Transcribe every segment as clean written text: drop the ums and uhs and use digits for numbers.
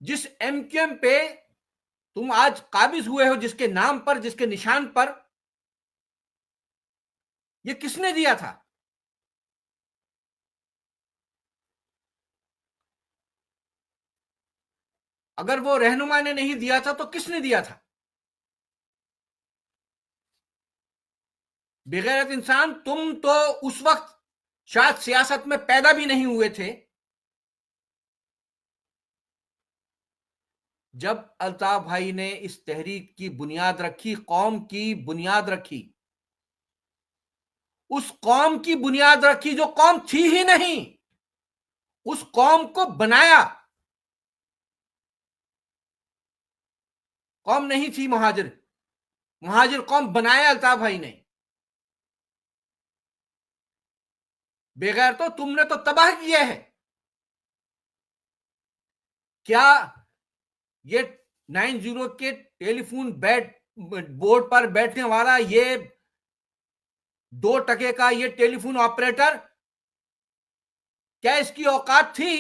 جس M Q M پہ تم آج قابض ہوئے ہو، جس کے نام پر، جس کے نشان پر، یہ کس نے دیا تھا؟ اگر وہ رہنما نے نہیں دیا تھا تو کس نے دیا تھا؟ بغیرت انسان، تم تو اس وقت شاید سیاست میں پیدا بھی نہیں ہوئے تھے جب الطاف بھائی نے اس تحریک کی بنیاد رکھی، قوم کی بنیاد رکھی، اس قوم کی بنیاد رکھی جو قوم تھی ہی نہیں، اس قوم کو بنایا۔ قوم نہیں تھی مہاجر قوم بنایا الطاف بھائی نے۔ بغیر تو تم نے تو تباہ کیا ہے۔ کیا یہ 90 کے ٹیلی فون بورڈ پر بیٹھنے والا یہ 2 کا یہ ٹیلی فون آپریٹر، کیا اس کی اوقات تھی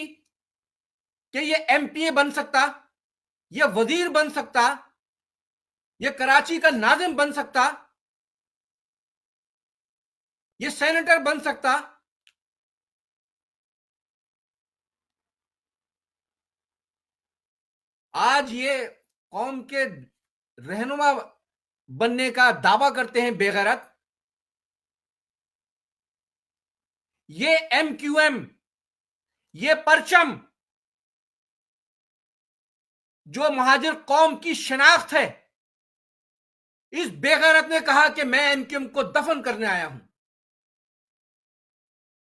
کہ یہ ایم پی اے بن سکتا، یہ وزیر بن سکتا، یہ کراچی کا ناظم بن سکتا، یہ سینیٹر بن سکتا؟ آج یہ قوم کے رہنما بننے کا دعویٰ کرتے ہیں بے غیرت۔ یہ ایم کیو ایم، یہ پرچم جو مہاجر قوم کی شناخت ہے، اس بے غیرت نے کہا کہ میں ایم کیو ایم کو دفن کرنے آیا ہوں۔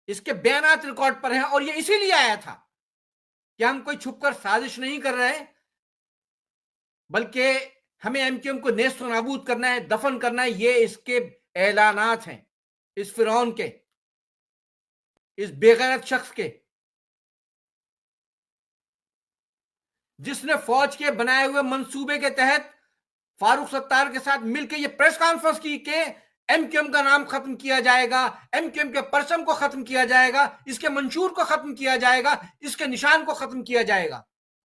اس کے بیانات ریکارڈ پر ہیں، اور یہ اسی لیے آیا تھا کہ ہم کوئی چھپ کر سازش نہیں کر رہے، بلکہ ہمیں ایم کیو ایم کو نیست و نابود کرنا ہے، دفن کرنا ہے۔ یہ اس کے اعلانات ہیں، اس فرعون کے، اس بے غیرت شخص کے، جس نے فوج کے بنائے ہوئے منصوبے کے تحت فاروق ستار کے ساتھ مل کے یہ پریس کانفرنس کی کہ ایم کیو ایم کا نام ختم کیا جائے گا، ایم کیو ایم کے پرچم کو ختم کیا جائے گا، اس کے منشور کو ختم کیا جائے گا، اس کے نشان کو ختم کیا جائے گا۔